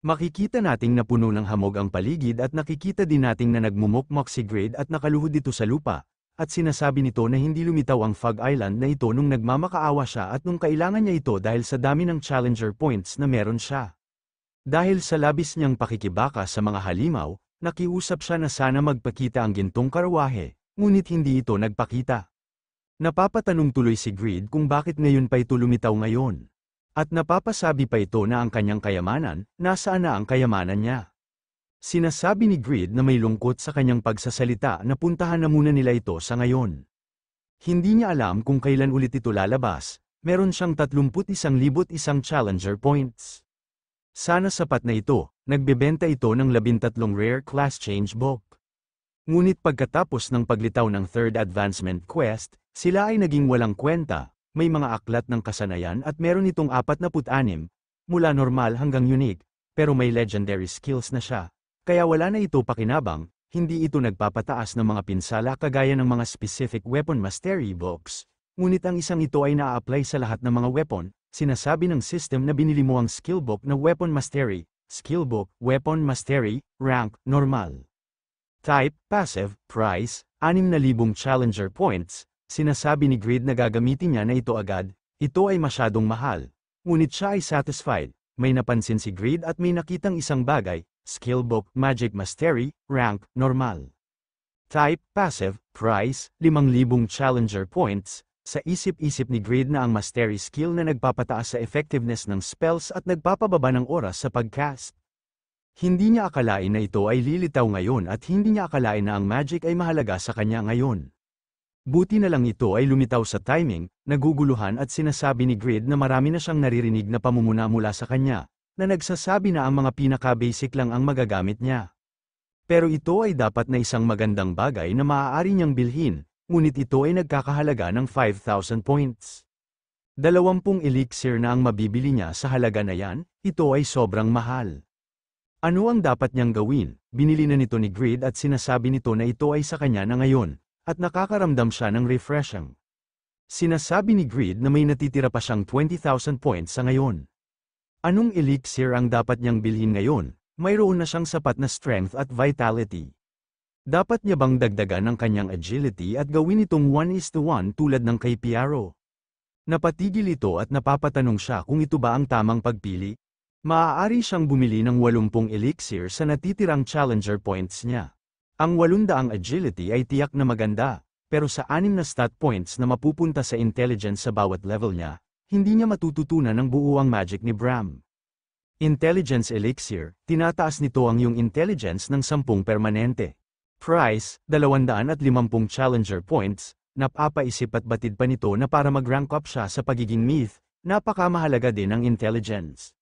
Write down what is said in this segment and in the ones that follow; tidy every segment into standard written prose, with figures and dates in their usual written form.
Makikita nating na puno ng hamog ang paligid at nakikita din nating na nagmumukmok si Grid at nakaluhod dito sa lupa, at sinasabi nito na hindi lumitaw ang Fog Island na ito nung nagmamakaawa siya at nung kailangan niya ito dahil sa dami ng Challenger points na meron siya. Dahil sa labis niyang pakikibaka sa mga halimaw, nakiusap siya na sana magpakita ang gintong karawahe, ngunit hindi ito nagpakita. Napapatanong tuloy si Grid kung bakit ngayon pa ito lumitaw ngayon. At napapasabi pa ito na ang kanyang kayamanan, nasaan na ang kayamanan niya. Sinasabi ni Grid na may lungkot sa kanyang pagsasalita na puntahan na muna nila ito sa ngayon. Hindi niya alam kung kailan ulit ito lalabas, meron siyang 31,100 Challenger points. Sana sapat na ito, nagbebenta ito ng 13 rare class change book. Ngunit pagkatapos ng paglitaw ng third advancement quest, sila ay naging walang kwenta. May mga aklat ng kasanayan at meron itong 46, mula normal hanggang unique, pero may legendary skills na siya. Kaya wala na ito pakinabang, hindi ito nagpapataas ng mga pinsala kagaya ng mga specific weapon mastery books. Ngunit ang isang ito ay naa-apply sa lahat ng mga weapon, sinasabi ng system na binili mo ang skill book na weapon mastery, skill book, weapon mastery, rank, normal. Type, passive, price, 6,000 challenger points. Sinasabi ni Grid na gagamitin niya na ito agad, ito ay masyadong mahal. Ngunit siya ay satisfied, may napansin si Grid at may nakitang isang bagay, skill book, magic mastery, rank, normal. Type, passive, price, 5,000 challenger points. Sa isip-isip ni Grid na ang mastery skill na nagpapataas sa effectiveness ng spells at nagpapababa ng oras sa pagcast. Hindi niya akalain na ito ay lilitaw ngayon at hindi niya akalain na ang magic ay mahalaga sa kanya ngayon. Buti na lang ito ay lumitaw sa timing, naguguluhan at sinasabi ni Grid na marami na siyang naririnig na pamumuna mula sa kanya, na nagsasabi na ang mga pinaka-basic lang ang magagamit niya. Pero ito ay dapat na isang magandang bagay na maaari niyang bilhin, ngunit ito ay nagkakahalaga ng 5,000 points. 20 elixir na ang mabibili niya sa halaga na yan, ito ay sobrang mahal. Ano ang dapat niyang gawin? Binili na nito ni Grid at sinasabi nito na ito ay sa kanya na ngayon. At nakakaramdam siya ng refreshing. Sinasabi ni Grid na may natitira pa siyang 20,000 points sa ngayon. Anong elixir ang dapat niyang bilhin ngayon? Mayroon na siyang sapat na strength at vitality. Dapat niya bang dagdagan ang kanyang agility at gawin itong 1:1 tulad ng kay Piaro? Napatigil ito at napapatanong siya kung ito ba ang tamang pagpili. Maaari siyang bumili ng 80 elixir sa natitirang challenger points niya. Ang 800 agility ay tiyak na maganda, pero sa 6 na stat points na mapupunta sa intelligence sa bawat level niya, hindi niya matututunan ng buo ang magic ni Bram. Intelligence elixir, tinataas nito ang iyong intelligence ng 10 permanente. Price, 250 challenger points, napapaisip at batid pa nito na para mag-rank up siya sa pagiging myth, napakamahalaga din ang intelligence.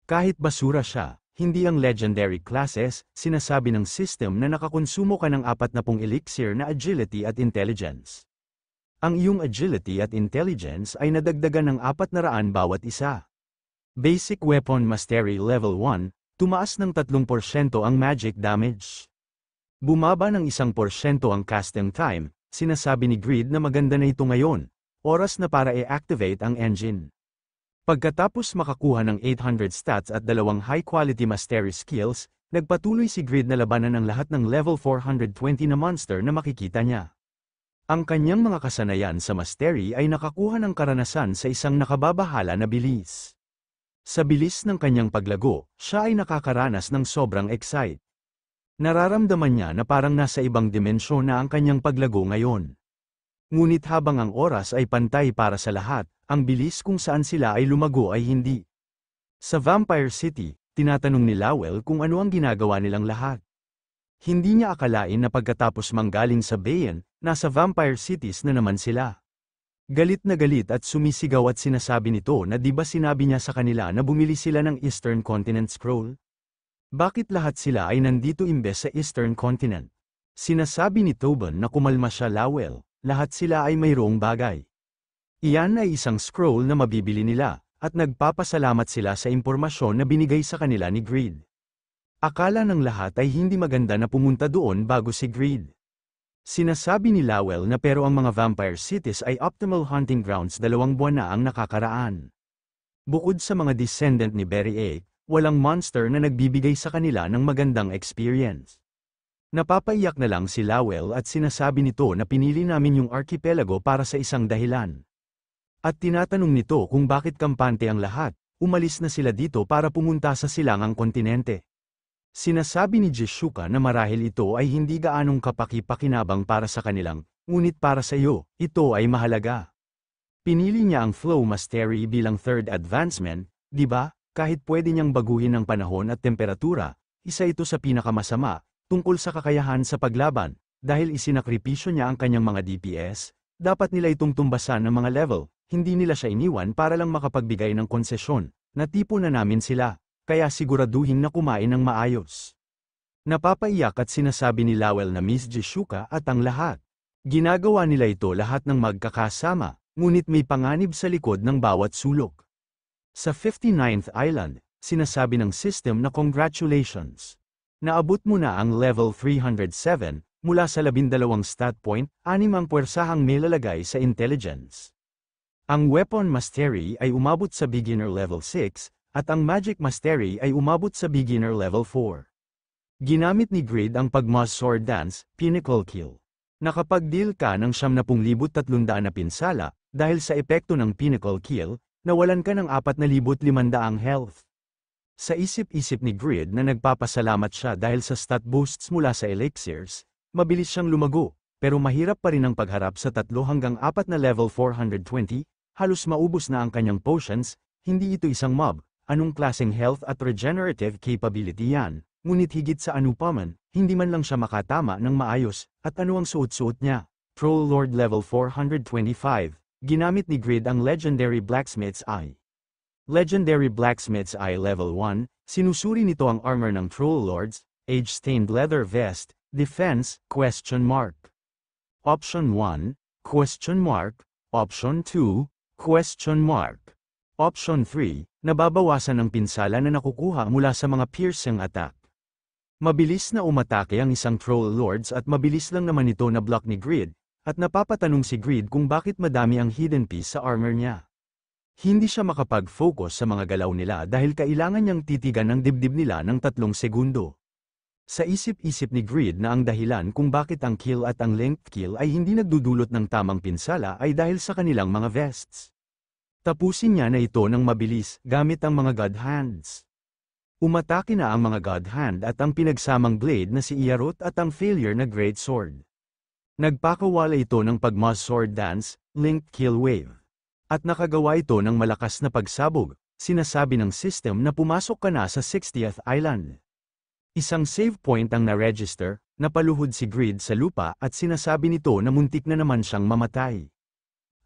Kahit basura siya, hindi ang legendary classes, sinasabi ng system na nakakonsumo ka ng 40 elixir na agility at intelligence. Ang iyong agility at intelligence ay nadagdagan ng 400 bawat isa. Basic Weapon Mastery Level 1, tumaas ng 3% ang magic damage. Bumaba ng 1% ang casting time, sinasabi ni Grid na maganda na ito ngayon, oras na para i-activate ang engine. Pagkatapos makakuha ng 800 stats at 2 high-quality mastery skills, nagpatuloy si Grid na labanan ang lahat ng level 420 na monster na makikita niya. Ang kanyang mga kasanayan sa mastery ay nakakuha ng karanasan sa isang nakababahala na bilis. Sa bilis ng kanyang paglago, siya ay nakakaranas ng sobrang excite. Nararamdaman niya na parang nasa ibang dimensyon na ang kanyang paglago ngayon. Ngunit habang ang oras ay pantay para sa lahat, ang bilis kung saan sila ay lumago ay hindi. Sa Vampire City, tinatanong ni Lowell kung ano ang ginagawa nilang lahat. Hindi niya akalain na pagkatapos manggaling sa Bayan, nasa Vampire Cities na naman sila. Galit na galit at sumisigaw at sinasabi nito na di ba sinabi niya sa kanila na bumili sila ng Eastern Continent Scroll? Bakit lahat sila ay nandito imbes sa Eastern Continent? Sinasabi ni Tobin na kumalma siya Lowell, lahat sila ay mayroong bagay. Iyan ay isang scroll na mabibili nila, at nagpapasalamat sila sa impormasyon na binigay sa kanila ni Grid. Akala ng lahat ay hindi maganda na pumunta doon bago si Grid. Sinasabi ni Lowell na pero ang mga Vampire Cities ay optimal hunting grounds 2 buwan na ang nakakaraan. Bukod sa mga descendant ni Berry A, walang monster na nagbibigay sa kanila ng magandang experience. Napapaiyak na lang si Lowell at sinasabi nito na pinili namin yung archipelago para sa isang dahilan. At tinatanong nito kung bakit kampante ang lahat, umalis na sila dito para pumunta sa silangang kontinente. Sinasabi ni Jishuka na marahil ito ay hindi gaanong kapaki-pakinabang para sa kanilang, ngunit para sa iyo, ito ay mahalaga. Pinili niya ang Flow Mastery bilang third advancement, di ba? Kahit pwede niyang baguhin ang panahon at temperatura, isa ito sa pinakamasama, tungkol sa kakayahan sa paglaban, dahil isinakripisyo niya ang kanyang mga DPS, dapat nila itong tumbasan ng mga level, hindi nila siya iniwan para lang makapagbigay ng konsesyon, natipo na namin sila. Kaya siguraduhin na kumain ng maayos. Napapaiyak at sinasabi ni Lowell na Miss Jishuka at ang lahat. Ginagawa nila ito lahat ng magkakasama, ngunit may panganib sa likod ng bawat sulok. Sa 59th Island, sinasabi ng system na congratulations. Naabot mo na ang level 307, mula sa 12 stat point, 6 ang puwersahang may lalagay sa intelligence. Ang Weapon Mastery ay umabot sa beginner level 6, at ang Magic Mastery ay umabot sa beginner level 4. Ginamit ni Grid ang Pagma's Sword Dance, Pinnacle Kill. Nakapag-deal ka ng 70,300 na pinsala, dahil sa epekto ng Pinnacle Kill, nawalan ka ng 4,500 health. Sa isip-isip ni Grid na nagpapasalamat siya dahil sa stat boosts mula sa elixirs, mabilis siyang lumago, pero mahirap pa rin ang pagharap sa 3 hanggang 4 na level 420, halos maubos na ang kanyang potions, hindi ito isang mob. Anong klaseng health at regenerative capability yan, ngunit higit sa anupaman, hindi man lang siya makatama ng maayos, at ano ang suot-suot niya. Troll Lord level 425, ginamit ni Grid ang Legendary Blacksmith's Eye. Legendary Blacksmith's Eye level 1, sinusuri nito ang armor ng Troll Lords, age-stained leather vest, defense, question mark. Option 1, question mark, option 2, question mark. Option 3, nababawasan ang pinsala na nakukuha mula sa mga piercing attack. Mabilis na umatake ang isang Troll Lords at mabilis lang naman ito na block ni Grid, at napapatanong si Grid kung bakit madami ang hidden piece sa armor niya. Hindi siya makapag-focus sa mga galaw nila dahil kailangan niyang titigan ng dibdib nila ng 3 segundo. Sa isip-isip ni Grid na ang dahilan kung bakit ang kill at ang length kill ay hindi nagdudulot ng tamang pinsala ay dahil sa kanilang mga vests. Tapusin niya na ito ng mabilis, gamit ang mga God Hands. Umatake na ang mga God Hand at ang pinagsamang blade na si Iarot at ang failure na Great Sword. Nagpakawala ito ng Pagma's Sword Dance, Linked Kill Wave. At nakagawa ito ng malakas na pagsabog, sinasabi ng system na pumasok ka na sa 60th Island. Isang save point ang na-register, napaluhod si Grid sa lupa at sinasabi nito na muntik na naman siyang mamatay.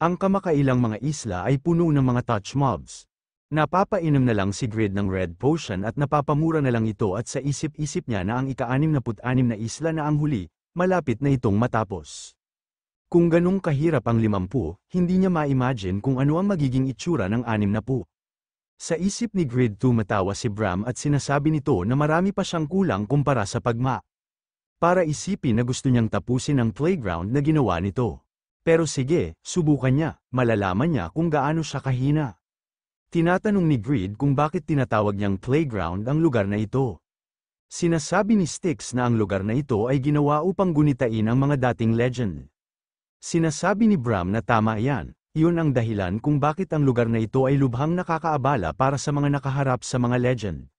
Ang kamakailang mga isla ay puno ng mga touch mobs. Napapainom na lang si Grid ng red potion at napapamura na lang ito at sa isip-isip niya na ang ika-66 na isla na ang huli, malapit na itong matapos. Kung ganong kahirap ang 50, hindi niya ma-imagine kung ano ang magiging itsura ng 60. Sa isip ni Grid tumatawa si Bram at sinasabi nito na marami pa siyang kulang kumpara sa pagma. Para isipin na gusto niyang tapusin ang playground na ginawa nito. Pero sige, subukan niya, malalaman niya kung gaano siya kahina. Tinatanong ni Grid kung bakit tinatawag niyang playground ang lugar na ito. Sinasabi ni Styx na ang lugar na ito ay ginawa upang gunitain ang mga dating legend. Sinasabi ni Bram na tama yan, iyon ang dahilan kung bakit ang lugar na ito ay lubhang nakakaabala para sa mga nakaharap sa mga legend.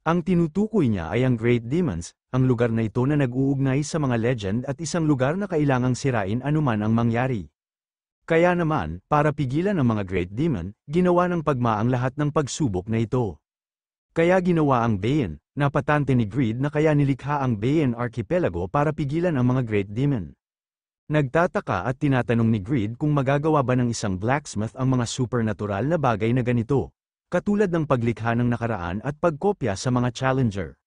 Ang tinutukoy niya ay ang Great Demons, ang lugar na ito na nag-uugnay sa mga legend at isang lugar na kailangang sirain anuman ang mangyari. Kaya naman, para pigilan ang mga Great Demon, ginawa ng Pagma ang lahat ng pagsubok na ito. Kaya ginawa ang Bayan, napatante ni Grid na kaya nilikha ang Bayan Archipelago para pigilan ang mga Great Demon. Nagtataka at tinatanong ni Grid kung magagawa ba ng isang blacksmith ang mga supernatural na bagay na ganito. Katulad ng paglikha ng nakaraan at pagkopya sa mga challenger.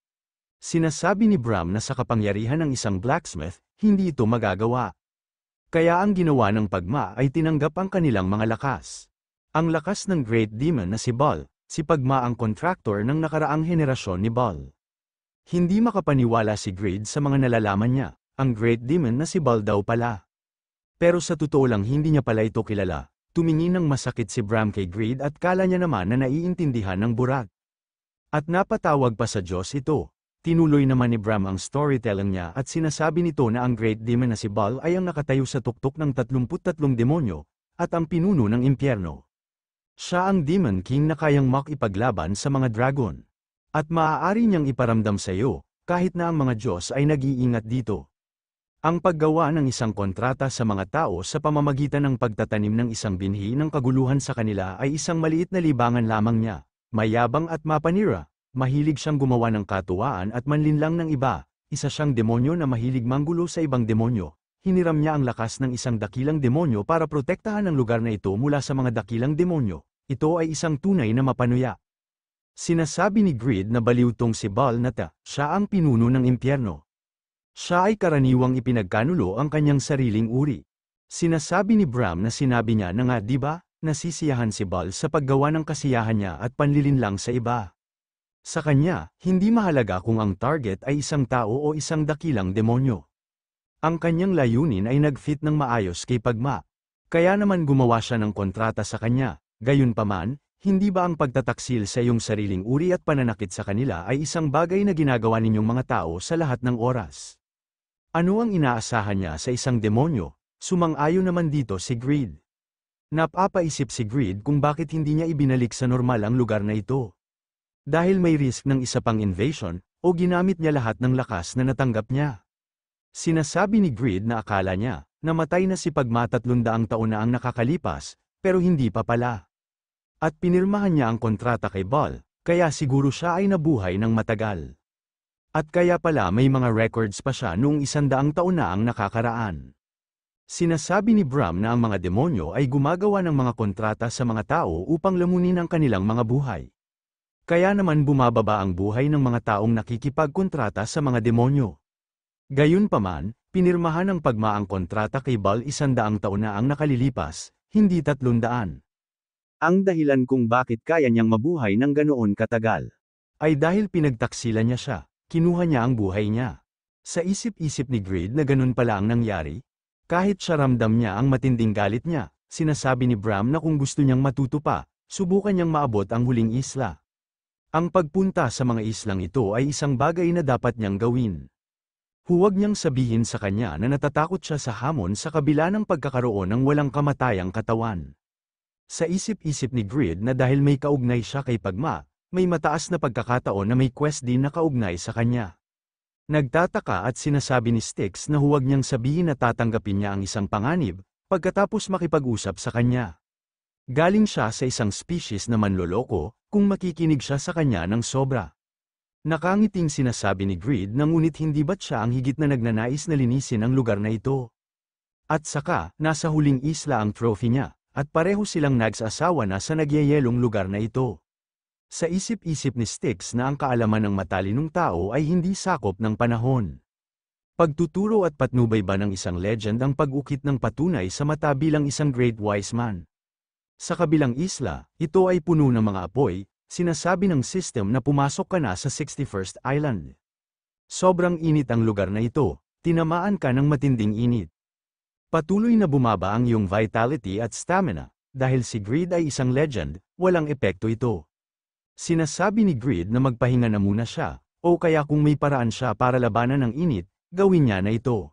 Sinasabi ni Bram na sa kapangyarihan ng isang blacksmith, hindi ito magagawa. Kaya ang ginawa ng Pagma ay tinanggap ang kanilang mga lakas. Ang lakas ng Great Demon na si Baal, si Pagma ang contractor ng nakaraang henerasyon ni Baal. Hindi makapaniwala si Grid sa mga nalalaman niya, ang Great Demon na si Baal daw pala. Pero sa totoo lang hindi niya pala ito kilala. Tumingin ng masakit si Bram kay Grid at kala niya naman na naiintindihan ng burat. At napatawag pa sa Diyos ito. Tinuloy naman ni Bram ang storytelling niya at sinasabi nito na ang Great Demon na si Baal ay ang nakatayo sa tuktok ng 33 demonyo, at ang pinuno ng impyerno. Siya ang Demon King na kayang makipaglaban sa mga dragon. At maaari niyang iparamdam sa iyo, kahit na ang mga Diyos ay nag-iingat dito. Ang paggawa ng isang kontrata sa mga tao sa pamamagitan ng pagtatanim ng isang binhi ng kaguluhan sa kanila ay isang maliit na libangan lamang niya, mayabang at mapanira. Mahilig siyang gumawa ng katuwaan at manlinlang ng iba, isa siyang demonyo na mahilig manggulo sa ibang demonyo. Hiniram niya ang lakas ng isang dakilang demonyo para protektahan ang lugar na ito mula sa mga dakilang demonyo. Ito ay isang tunay na mapanuya. Sinasabi ni Greed na baliw tong si Baal na siya ang pinuno ng impyerno. Siya ay karaniwang ipinagkanulo ang kanyang sariling uri. Sinasabi ni Bram na sinabi niya na nga diba, nasisiyahan si Baal sa paggawa ng kasiyahan niya at panlilinlang sa iba. Sa kanya, hindi mahalaga kung ang target ay isang tao o isang dakilang demonyo. Ang kanyang layunin ay nag-fit ng maayos kay Pagma. Kaya naman gumawa siya ng kontrata sa kanya. Gayunpaman, hindi ba ang pagtataksil sa iyong sariling uri at pananakit sa kanila ay isang bagay na ginagawa ninyong mga tao sa lahat ng oras? Ano ang inaasahan niya sa isang demonyo? Sumang-ayon naman dito si Greed. Napapaisip si Greed kung bakit hindi niya ibinalik sa normal ang lugar na ito. Dahil may risk ng isa pang invasion, o ginamit niya lahat ng lakas na natanggap niya. Sinasabi ni Greed na akala niya, namatay na si Pagma 300 taon na ang nakakalipas, pero hindi pa pala. At pinirmahan niya ang kontrata kay Baal, kaya siguro siya ay nabuhay ng matagal. At kaya pala may mga records pa siya noong 100 taon na ang nakakaraan. Sinasabi ni Bram na ang mga demonyo ay gumagawa ng mga kontrata sa mga tao upang lamunin ang kanilang mga buhay. Kaya naman bumababa ang buhay ng mga taong nakikipagkontrata sa mga demonyo. Gayunpaman, pinirmahan ng Pagma ang kontrata kay Baal 100 taon na ang nakalilipas, hindi 300. Ang dahilan kung bakit kaya niyang mabuhay ng ganoon katagal, ay dahil pinagtaksilan niya siya, kinuha niya ang buhay niya. Sa isip-isip ni Greed na ganun pala ang nangyari, kahit siya ramdam niya ang matinding galit niya, sinasabi ni Bram na kung gusto niyang matuto pa, subukan niyang maabot ang huling isla. Ang pagpunta sa mga islang ito ay isang bagay na dapat niyang gawin. Huwag niyang sabihin sa kanya na natatakot siya sa hamon sa kabila ng pagkakaroon ng walang kamatayang katawan. Sa isip-isip ni Greed na dahil may kaugnay siya kay Pagma, may mataas na pagkakataon na may quest din na kaugnay sa kanya. Nagtataka at sinasabi ni Styx na huwag niyang sabihin na tatanggapin niya ang isang panganib, pagkatapos makipag-usap sa kanya. Galing siya sa isang species na manloloko, kung makikinig siya sa kanya ng sobra. Nakangiting sinasabi ni Greed na ngunit hindi ba't siya ang higit na nagnanais na linisin ang lugar na ito. At saka, nasa huling isla ang trophy niya, at pareho silang nagsasawa na sa nagyayelong lugar na ito. Sa isip-isip ni Styx na ang kaalaman ng matalinong tao ay hindi sakop ng panahon. Pagtuturo at patnubay ba ng isang legend ang pag-ukit ng patunay sa mata bilang isang great wise man? Sa kabilang isla, ito ay puno ng mga apoy, sinasabi ng system na pumasok ka na sa 61st Island. Sobrang init ang lugar na ito, tinamaan ka ng matinding init. Patuloy na bumaba ang iyong vitality at stamina, dahil si Greed ay isang legend, walang epekto ito. Sinasabi ni Greed na magpahinga na muna siya, o kaya kung may paraan siya para labanan ng init, gawin niya na ito.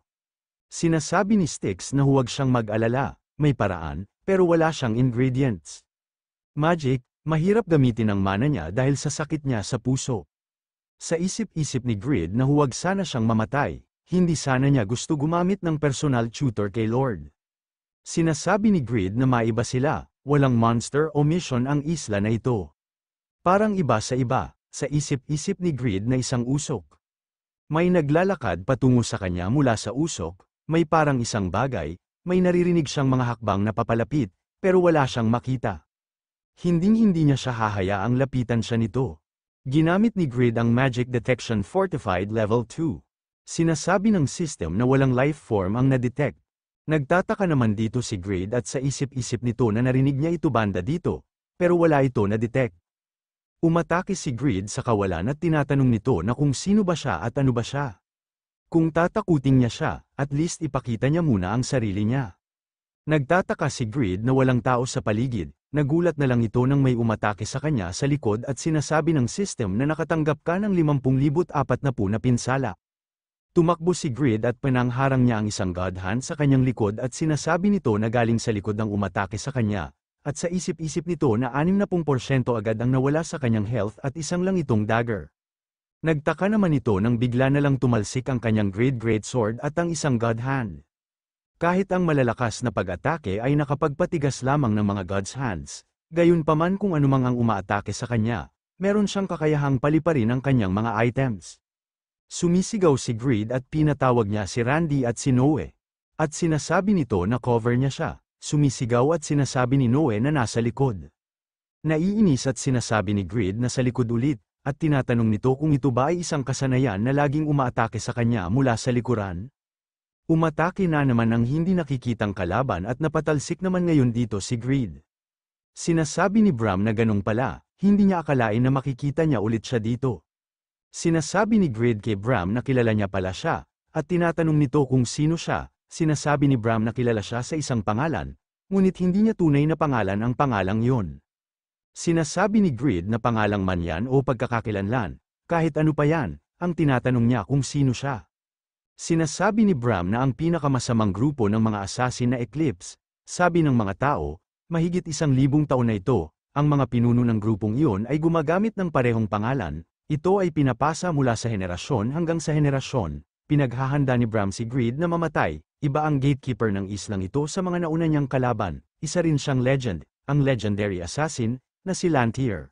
Sinasabi ni Styx na huwag siyang mag-alala, may paraan, pero wala siyang ingredients. Magic, mahirap gamitin ang mana niya dahil sa sakit niya sa puso. Sa isip-isip ni Greed na huwag sana siyang mamatay, hindi sana niya gusto gumamit ng personal tutor kay Lord. Sinasabi ni Greed na maiba sila, walang monster o mission ang isla na ito. Parang iba, sa isip-isip ni Greed na isang usok. May naglalakad patungo sa kanya mula sa usok, may parang isang bagay, may naririnig siyang mga hakbang na papalapit, pero wala siyang makita. Hinding-hindi niya siya hahayaang lapitan siya nito. Ginamit ni Greed ang Magic Detection Fortified Level 2. Sinasabi ng system na walang life form ang na-detect. Nagtataka naman dito si Greed at sa isip-isip nito na narinig niya ito banda dito, pero wala ito na-detect. Umatake si Greed sa kawalan at tinatanong nito na kung sino ba siya at ano ba siya. Kung tatakutin niya siya, at least ipakita niya muna ang sarili niya. Nagtataka si Greed na walang tao sa paligid, Nagulat na lang ito nang may umatake sa kanya sa likod at sinasabi ng system na nakatanggap ka ng 50,040 na pinsala. Tumakbo si Grid at pinangharang niya ang isang God Hand sa kanyang likod at sinasabi nito na galing sa likod ng umatake sa kanya, at sa isip-isip nito na 60% agad ang nawala sa kanyang health at isang lang itong dagger. Nagtaka naman ito nang bigla na lang tumalsik ang kanyang Great Sword at ang isang God Hand. Kahit ang malalakas na pag-atake ay nakapagpatigas lamang ng mga God's Hands, gayunpaman kung anumang ang umaatake sa kanya, meron siyang kakayahang paliparin ang kanyang mga items. Sumisigaw si Grid at pinatawag niya si Randy at si Noe. At sinasabi nito na cover niya siya. Sumisigaw at sinasabi ni Noe na nasa likod. Naiinis at sinasabi ni Grid na sa likod ulit, at tinatanong nito kung ito ba ay isang kasanayan na laging umaatake sa kanya mula sa likuran. Umatake na naman ang hindi nakikitang kalaban at napatalsik naman ngayon dito si Grid. Sinasabi ni Bram na ganun pala, hindi niya akalain na makikita niya ulit siya dito. Sinasabi ni Grid kay Bram na kilala niya pala siya, at tinatanong nito kung sino siya. Sinasabi ni Bram na kilala siya sa isang pangalan, ngunit hindi niya tunay na pangalan ang pangalang yon. Sinasabi ni Grid na pangalang man yan o pagkakakilanlan, kahit ano pa yan, ang tinatanong niya kung sino siya. Sinasabi ni Bram na ang pinakamasamang grupo ng mga assassin na Eclipse, sabi ng mga tao, mahigit 1,000 taon na ito, ang mga pinuno ng grupong iyon ay gumagamit ng parehong pangalan, ito ay pinapasa mula sa henerasyon hanggang sa henerasyon, pinaghahanda ni Bram si Grid na mamatay, iba ang gatekeeper ng islang ito sa mga nauna niyang kalaban, isa rin siyang legend, ang legendary assassin, na si Lantier.